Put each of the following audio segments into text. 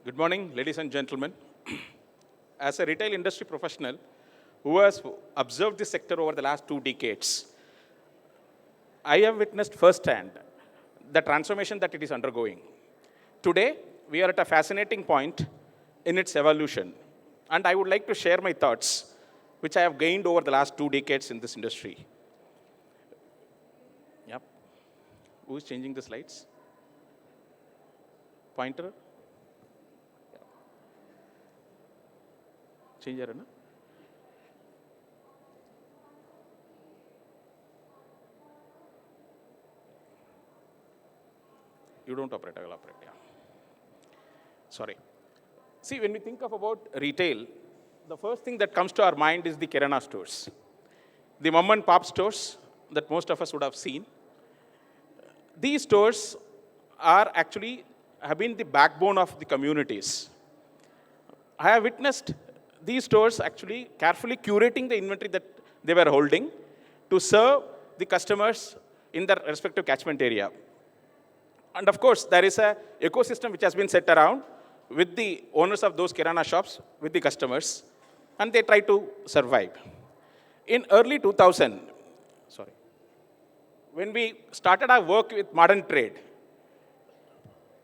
Good morning, ladies and gentlemen. As a retail industry professional who has observed this sector over the last 2 decades, I have witnessed firsthand the transformation that it is undergoing. Today, we are at a fascinating point in its evolution, and I would like to share my thoughts, which I have gained over the last 2 decades in this industry. Yep. Who is changing the slides? Pointer? Change it, na? You don't operate, I will operate, yeah. Sorry. See, when we think of about retail, the first thing that comes to our mind is the Kirana stores. The mom and pop stores that most of us would have seen. These stores have been the backbone of the communities. I have witnessed these stores actually carefully curating the inventory that they were holding to serve the customers in their respective catchment area. And of course, there is an ecosystem which has been set around with the owners of those Kirana shops, with the customers, and they try to survive. In early 2000, when we started our work with modern trade,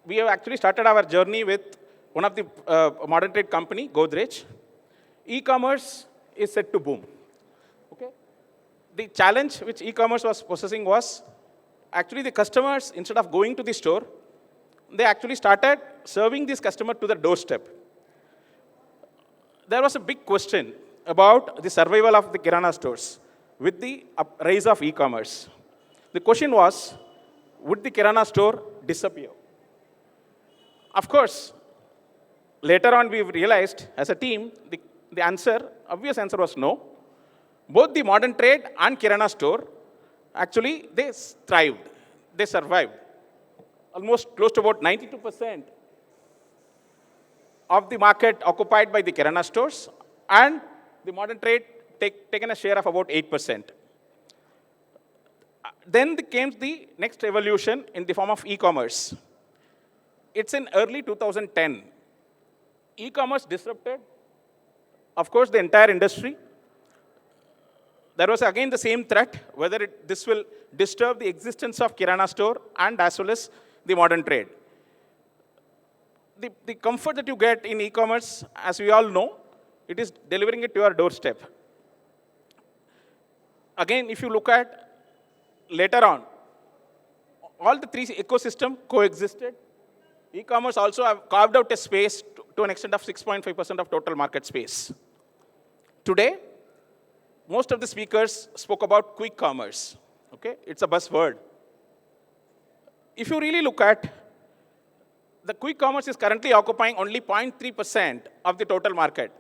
we have actually started our journey with one of the modern trade company, Godrej. E-commerce is set to boom. Okay? The challenge which e-commerce was possessing was actually the customers, instead of going to the store, they actually started serving this customer to the doorstep. There was a big question about the survival of the Kirana stores with the rise of e-commerce. The question was, would the Kirana store disappear? Of course, later on we realized as a team, the obvious answer was no. Both the modern trade and Kirana store, actually, they thrived, they survived. Almost close to about 92% of the market occupied by the Kirana stores, and the modern trade taken a share of about 8%. Then came the next evolution in the form of e-commerce. It's in early 2010. E-commerce disrupted, of course, the entire industry. There was again the same threat, whether this will disturb the existence of Kirana store and as well as the modern trade. The comfort that you get in e-commerce, as we all know, it is delivering it to your doorstep. Again, if you look at later on, all the three ecosystems coexisted. E-commerce also have carved out a space to an extent of 6.5% of total market space. Today, most of the speakers spoke about quick commerce. Okay? It's a buzzword. If you really look at, the quick commerce is currently occupying only 0.3% of the total market.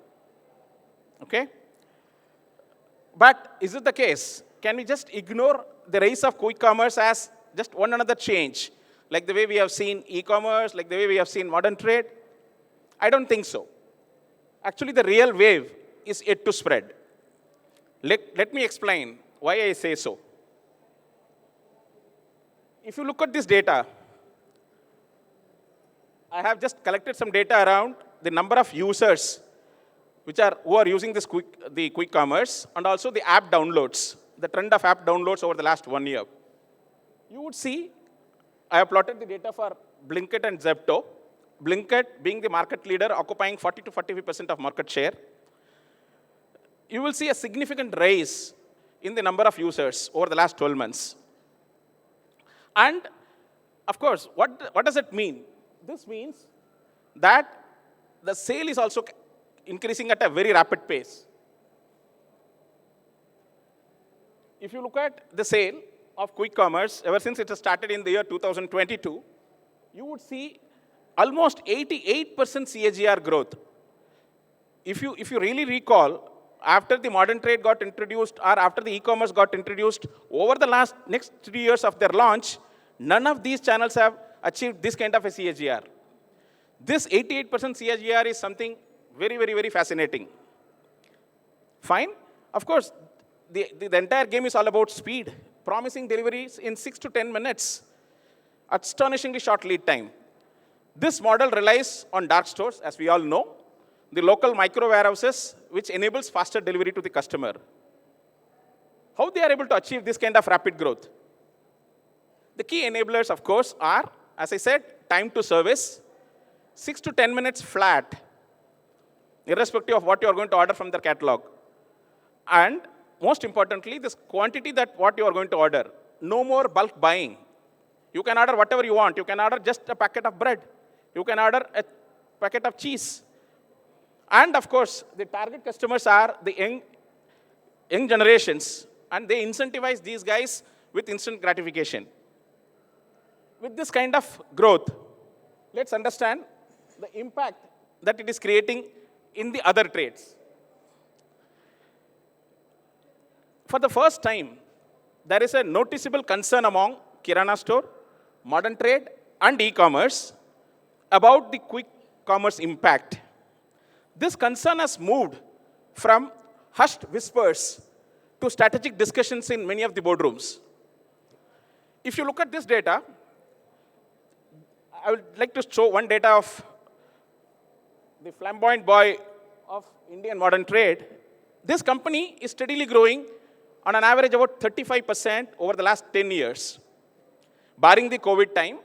Okay? But is it the case? Can we just ignore the rise of quick commerce as just one another change? Like the way we have seen e-commerce, like the way we have seen modern trade? I don't think so. Actually, the real wave is yet to spread. Let me explain why I say so. If you look at this data, I have just collected some data around the number of users who are using the quick commerce, and also the app downloads, the trend of app downloads over the last 1 year. You would see, I have plotted the data for Blinkit and Zepto. Blinkit being the market leader, occupying 40 to 45% of market share. You will see a significant rise in the number of users over the last 12 months. And, of course, what does it mean? This means that the sale is also increasing at a very rapid pace. If you look at the sale of quick commerce, ever since it has started in the year 2022, you would see almost 88% CAGR growth. If you really recall, after the modern trade got introduced or after the e-commerce got introduced, over the next 3 years of their launch, none of these channels have achieved this kind of a CAGR. This 88% CAGR is something very, very, very fascinating. Fine. Of course, the entire game is all about speed, promising deliveries in 6 to 10 minutes, astonishingly short lead time. This model relies on dark stores, as we all know, the local micro warehouses, which enables faster delivery to the customer. How they are able to achieve this kind of rapid growth? The key enablers, of course, are, as I said, time to service, 6 to 10 minutes flat, irrespective of what you are going to order from their catalog. And most importantly, this quantity that what you are going to order. No more bulk buying. You can order whatever you want. You can order just a packet of bread. You can order a packet of cheese. And of course, the target customers are the young generations, and they incentivize these guys with instant gratification. With this kind of growth, let's understand the impact that it is creating in the other trades. For the first time, there is a noticeable concern among Kirana store, modern trade, and e-commerce about the quick commerce impact. This concern has moved from hushed whispers to strategic discussions in many of the boardrooms. If you look at this data, I would like to show one data of the flamboyant boy of Indian modern trade. This company is steadily growing on an average about 35% over the last 10 years, barring the COVID time.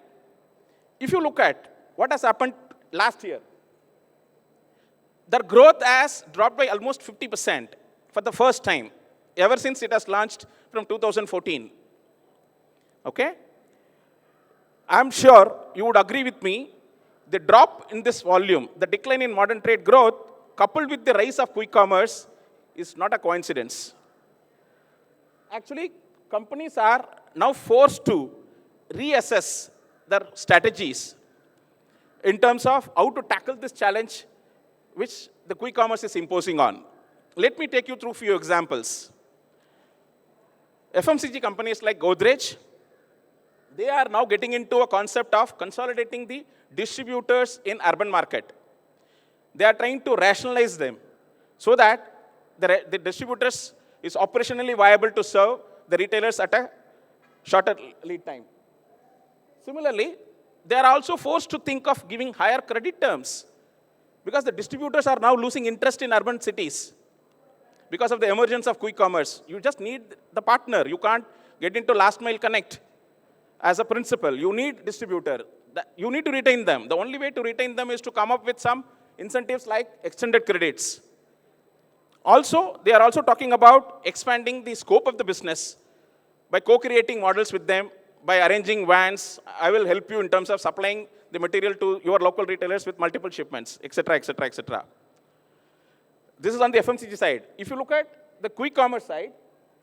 If you look at what has happened last year, their growth has dropped by almost 50% for the first time, ever since it has launched from 2014. Okay? I'm sure you would agree with me, the drop in this volume, the decline in modern trade growth, coupled with the rise of quick commerce, is not a coincidence. Actually, companies are now forced to reassess their strategies in terms of how to tackle this challenge which the quick commerce is imposing on. Let me take you through a few examples. FMCG companies like Godrej, they are now getting into a concept of consolidating the distributors in urban market. They are trying to rationalize them so that the distributors is operationally viable to serve the retailers at a shorter lead time. Similarly, they are also forced to think of giving higher credit terms because the distributors are now losing interest in urban cities because of the emergence of quick commerce. You just need the partner. You can't get into last mile connect as a principle. You need distributor. You need to retain them. The only way to retain them is to come up with some incentives like extended credits. Also, they are also talking about expanding the scope of the business by co-creating models with them, by arranging vans. I will help you in terms of supplying the material to your local retailers with multiple shipments, etc., etc., etc. This is on the FMCG side. If you look at the quick commerce side,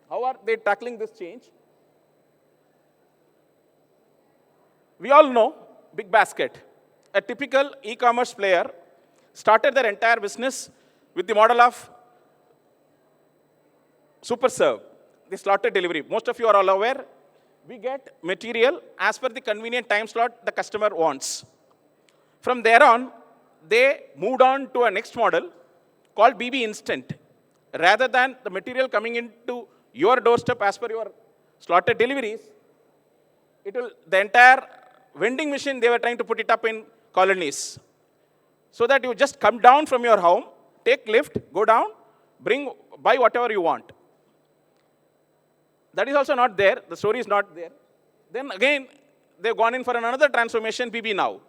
how are they tackling this change? We all know Big Basket, a typical e-commerce player, started their entire business with the model of Super Serve, the slotted delivery. Most of you are all aware, we get material as per the convenient time slot the customer wants. From there on, they moved on to a next model called BB Instant. Rather than the material coming into your doorstep as per your slotted deliveries, the entire vending machine, they were trying to put it up in colonies. So that you just come down from your home, take lift, go down, buy whatever you want. That is also not there. The story is not there. Then again, they've gone in for another transformation, BB Now.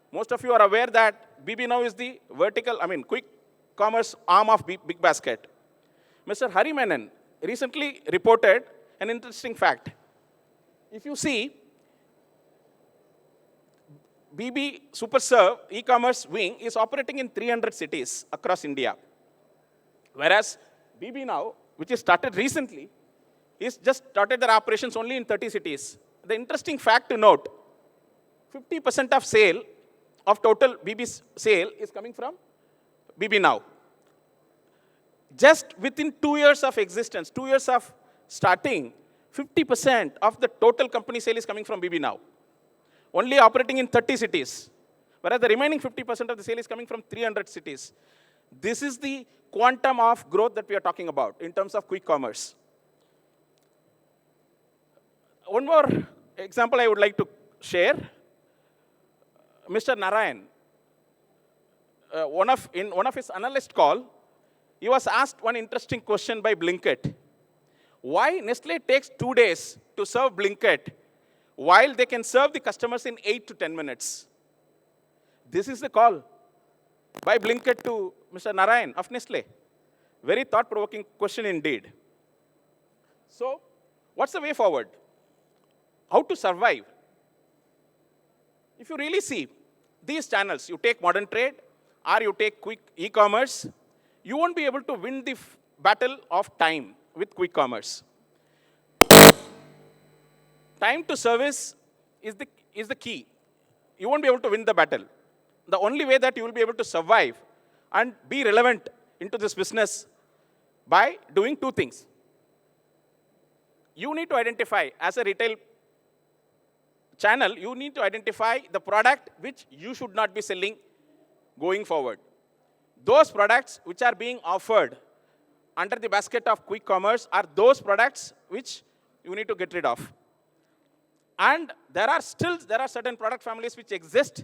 Most of you are aware that BB Now is the quick commerce arm of Big Basket. Mr. Hari Menon recently reported an interesting fact. If you see, BB Super Serve e-commerce wing is operating in 300 cities across India. Whereas BB Now, which is started recently, is just started their operations only in 30 cities. The interesting fact to note, 50% of sale of total BB sale is coming from BB Now. Just within 2 years of existence, 2 years of starting, 50% of the total company sale is coming from BB Now. Only operating in 30 cities. Whereas the remaining 50% of the sale is coming from 300 cities. This is the quantum of growth that we are talking about in terms of quick commerce. One more example I would like to share. Mr. Narayan, in one of his analyst call, he was asked one interesting question by Blinkit. Why Nestle takes 2 days to serve Blinkit while they can serve the customers in 8 to 10 minutes? This is the call by Blinkit to Mr. Narayan of Nestle. Very thought-provoking question indeed. So, what's the way forward? How to survive? If you really see these channels, you take modern trade or you take quick e-commerce, you won't be able to win the battle of time with quick commerce. Time to service is the key. You won't be able to win the battle. The only way that you will be able to survive and be relevant into this business by doing two things. You need to identify, as a retail channel, you need to identify the product which you should not be selling going forward. Those products which are being offered under the basket of quick commerce are those products which you need to get rid of. And there are certain product families which exist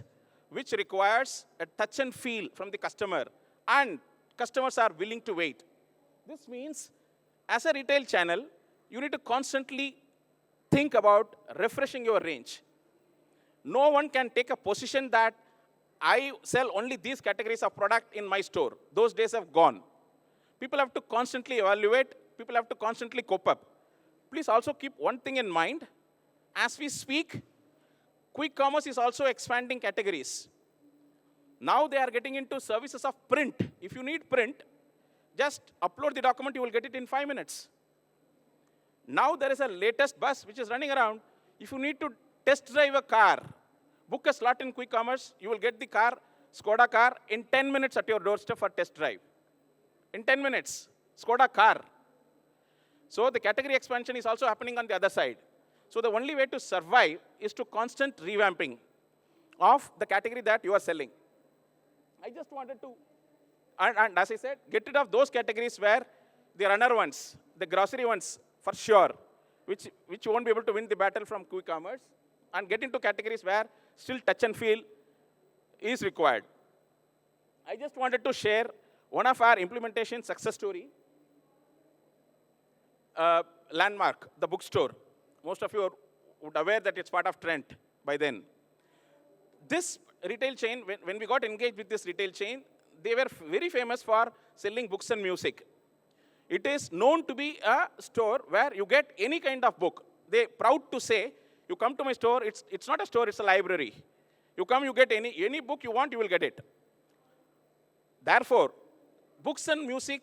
which requires a touch and feel from the customer, and customers are willing to wait. This means, as a retail channel, you need to constantly think about refreshing your range. No one can take a position that I sell only these categories of product in my store. Those days have gone. People have to constantly evaluate. People have to constantly cope up. Please also keep one thing in mind. As we speak, quick commerce is also expanding categories. Now they are getting into services of print. If you need print, just upload the document, you will get it in 5 minutes. Now there is a latest bus which is running around. If you need to test drive a car, book a slot in quick commerce, you will get the car, Skoda car, in 10 minutes at your doorstep for test drive. In 10 minutes, Skoda car. So the category expansion is also happening on the other side. So the only way to survive is to constant revamping of the category that you are selling. I just wanted to, and as I said, get rid of those categories where the runner ones, the grocery ones, for sure, which you won't be able to win the battle from quick commerce, and get into categories where still touch and feel is required. I just wanted to share one of our implementation success story. Landmark, the bookstore. Most of you would aware that it's part of Trent by then. This retail chain, when we got engaged with this retail chain, they were very famous for selling books and music. It is known to be a store where you get any kind of book. They're proud to say, you come to my store, it's not a store, it's a library. You come, you get any book you want, you will get it. Therefore, books and music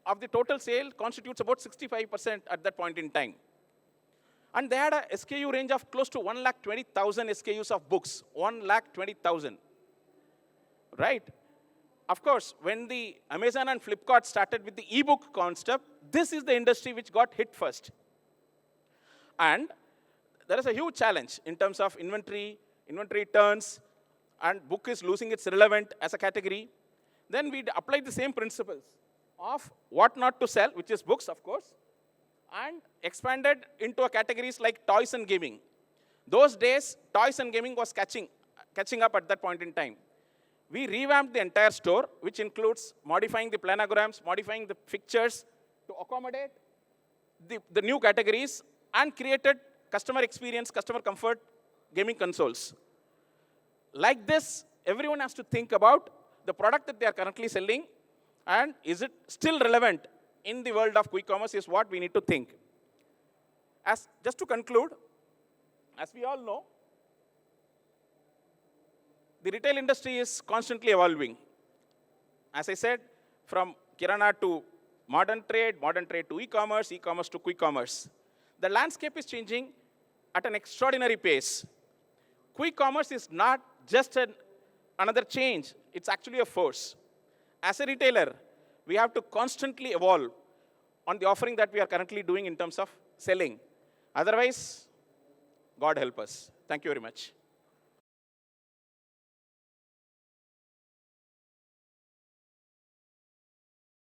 of the total sale constitutes about 65% at that point in time. And they had a SKU range of close to 120,000 SKUs of books. 120,000. Right? Of course, when the Amazon and Flipkart started with the ebook concept, this is the industry which got hit first. And there is a huge challenge in terms of inventory turns, and book is losing its relevance as a category. Then we applied the same principles of what not to sell, which is books, of course, and expanded into categories like toys and gaming. Those days, toys and gaming was catching up at that point in time. We revamped the entire store, which includes modifying the planograms, modifying the fixtures to accommodate the new categories, and created customer experience, customer comfort, gaming consoles. Like this, everyone has to think about the product that they are currently selling, and is it still relevant in the world of quick commerce is what we need to think. Just to conclude, as we all know, the retail industry is constantly evolving. As I said, from Kirana to modern trade to e-commerce, e-commerce to quick commerce. The landscape is changing at an extraordinary pace. Quick commerce is not just another change, it's actually a force. As a retailer, we have to constantly evolve on the offering that we are currently doing in terms of selling. Otherwise, God help us. Thank you very much.